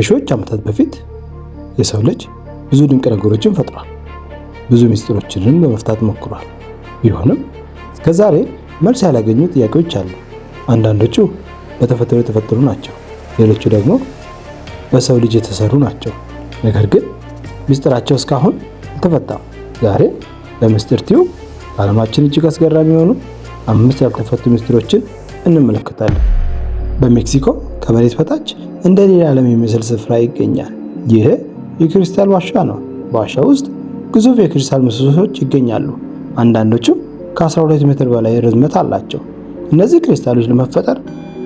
ከሺዎች ዓመታት በፊት የሰው ልጅ ብዙ ድንቅ ነገሮችን ፈጥሯል። ብዙ ምስጢሮችንም ለመፍታት ሞክሯል። ቢሆንም እስከ ዛሬ መልስ ያላገኙ ጥያቄዎች አሉ። አንዳንዶቹ በተፈጥሮ የተፈጠሩ ናቸው፣ ሌሎቹ ደግሞ በሰው ልጅ የተሰሩ ናቸው። ነገር ግን ምስጢራቸው እስካሁን አልተፈታም። ዛሬ በምስጢር ቲዩብ ዓለማችን እጅግ አስገራሚ የሆኑ 5 ያልተፈቱ ምስጢሮችን እንመለከታለን። በሜክሲኮ ከመሬት በታች እንደ ሌላ ዓለም የሚመስል ስፍራ ይገኛል። ይህ የክሪስታል ዋሻ ነው። በዋሻው ውስጥ ግዙፍ የክሪስታል ምሰሶች ይገኛሉ። አንዳንዶቹ ከ12 ሜትር በላይ ርዝመት አላቸው። እነዚህ ክሪስታሎች ለመፈጠር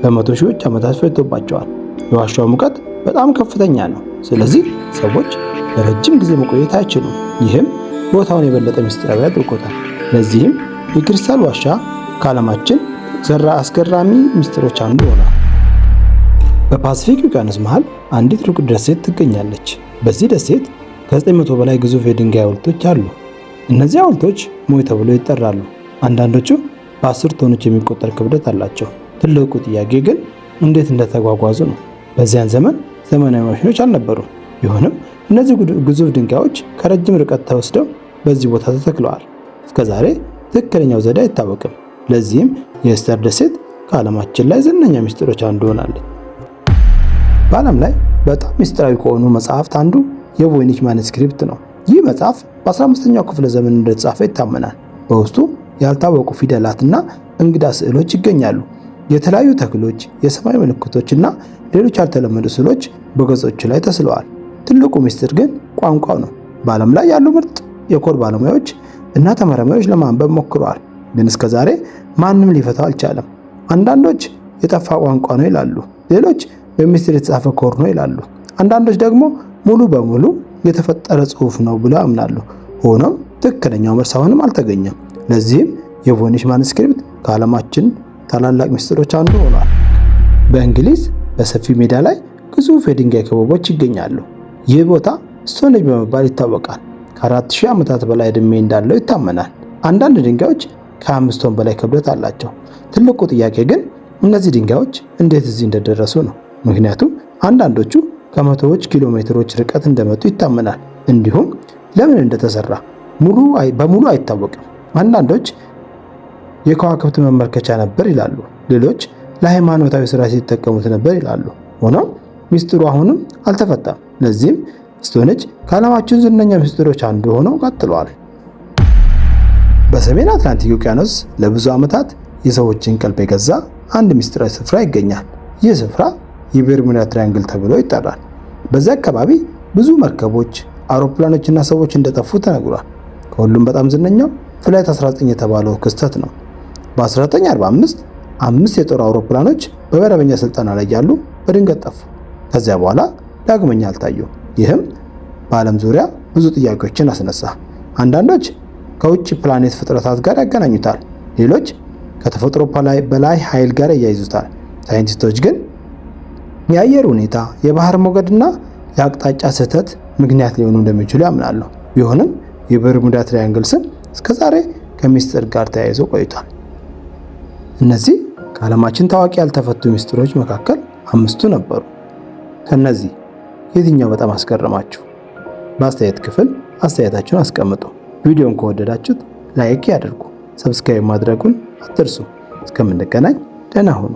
በመቶ ሺዎች ዓመታት ፈጅቶባቸዋል። የዋሻው ሙቀት በጣም ከፍተኛ ነው። ስለዚህ ሰዎች ለረጅም ጊዜ መቆየት አይችሉም። ይህም ቦታውን የበለጠ ምስጢራዊ አድርጎታል። ለዚህም የክሪስታል ዋሻ ከዓለማችን አስገራሚ ምስጢሮች አንዱ ሆኗል። በፓሲፊክ ውቅያኖስ መሃል አንዲት ሩቅ ደሴት ትገኛለች። በዚህ ደሴት ከ900 በላይ ግዙፍ የድንጋይ ሐውልቶች አሉ። እነዚህ ሐውልቶች ሞይ ተብለው ይጠራሉ። አንዳንዶቹ በ10 ቶኖች የሚቆጠር ክብደት አላቸው። ትልቁ ጥያቄ ግን እንዴት እንደተጓጓዙ ነው። በዚያን ዘመን ዘመናዊ ማሽኖች አልነበሩም። ቢሆንም እነዚህ ግዙፍ ድንጋዮች ከረጅም ርቀት ተወስደው በዚህ ቦታ ተተክለዋል። እስከዛሬ ትክክለኛው ዘዴ አይታወቅም። ለዚህም የኢስተር ደሴት ከዓለማችን ላይ ዝነኛ ምስጢሮች አንዱ ሆናለች። በዓለም ላይ በጣም ምስጢራዊ ከሆኑ መጽሐፍት አንዱ የቮይኒች ማኑስክሪፕት ነው። ይህ መጽሐፍ በ15ኛው ክፍለ ዘመን እንደተጻፈ ይታመናል። በውስጡ ያልታወቁ ፊደላትና እንግዳ ስዕሎች ይገኛሉ። የተለያዩ ተክሎች፣ የሰማይ ምልክቶችና ሌሎች ያልተለመዱ ስዕሎች በገጾቹ ላይ ተስለዋል። ትልቁ ምስጢር ግን ቋንቋው ነው። በዓለም ላይ ያሉ ምርጥ የኮድ ባለሙያዎች እና ተመራማሪዎች ለማንበብ ሞክረዋል፣ ግን እስከዛሬ ማንም ሊፈታው አልቻለም። አንዳንዶች የጠፋ ቋንቋ ነው ይላሉ፣ ሌሎች በሚስጥር የተጻፈ ኮድ ነው ይላሉ። አንዳንዶች ደግሞ ሙሉ በሙሉ የተፈጠረ ጽሑፍ ነው ብለው ያምናሉ። ሆኖም ትክክለኛው መልስ አሁንም አልተገኘም። ለዚህም የቮይኒች ማኑስክሪፕት ከዓለማችን ታላላቅ ምስጢሮች አንዱ ሆኗል። በእንግሊዝ በሰፊ ሜዳ ላይ ግዙፍ የድንጋይ ክበቦች ይገኛሉ። ይህ ቦታ ስቶኔጅ በመባል ይታወቃል። ከ4000 ዓመታት በላይ ዕድሜ እንዳለው ይታመናል። አንዳንድ ድንጋዮች ከ5 ቶን በላይ ክብደት አላቸው። ትልቁ ጥያቄ ግን እነዚህ ድንጋዮች እንዴት እዚህ እንደደረሱ ነው። ምክንያቱም አንዳንዶቹ ከመቶዎች ኪሎ ሜትሮች ርቀት እንደመጡ ይታመናል። እንዲሁም ለምን እንደተሰራ በሙሉ አይታወቅም። አንዳንዶች የከዋክብት መመልከቻ ነበር ይላሉ፣ ሌሎች ለሃይማኖታዊ ስራ ሲጠቀሙት ነበር ይላሉ። ሆኖም ምስጢሩ አሁንም አልተፈታም። ለዚህም ስቶኔጅ ከዓለማችን ዝነኛ ምስጢሮች አንዱ ሆነው ቀጥለዋል። በሰሜን አትላንቲክ ውቅያኖስ ለብዙ ዓመታት የሰዎችን ቀልብ የገዛ አንድ ምስጢራዊ ስፍራ ይገኛል። ይህ ስፍራ የቤርሙዳ ትራያንግል ተብሎ ይጠራል። በዚህ አካባቢ ብዙ መርከቦች፣ አውሮፕላኖችና ሰዎች እንደጠፉ ተነግሯል። ከሁሉም በጣም ዝነኛው ፍላይት 19 የተባለው ክስተት ነው። በ1945 5 የጦር አውሮፕላኖች በመደበኛ ስልጠና ላይ ያሉ በድንገት ጠፉ። ከዚያ በኋላ ዳግመኛ አልታዩም። ይህም በዓለም ዙሪያ ብዙ ጥያቄዎችን አስነሳ። አንዳንዶች ከውጭ ፕላኔት ፍጥረታት ጋር ያገናኙታል፣ ሌሎች ከተፈጥሮ በላይ ኃይል ጋር ያያይዙታል። ሳይንቲስቶች ግን የአየር ሁኔታ፣ የባህር ሞገድና የአቅጣጫ ስህተት ምክንያት ሊሆኑ እንደሚችሉ ያምናሉ። ቢሆንም የቤርሙዳ ትራያንግል ስም እስከዛሬ ከምስጢር ጋር ተያይዞ ቆይቷል። እነዚህ ከዓለማችን ታዋቂ ያልተፈቱ ምስጢሮች መካከል 5ቱ ነበሩ። ከነዚህ የትኛው በጣም አስገረማችሁ? በአስተያየት ክፍል አስተያየታችሁን አስቀምጡ። ቪዲዮን ከወደዳችሁት ላይክ ያድርጉ። ሰብስክራይብ ማድረጉን አትርሱ። እስከምንገናኝ ደህና ሁኑ።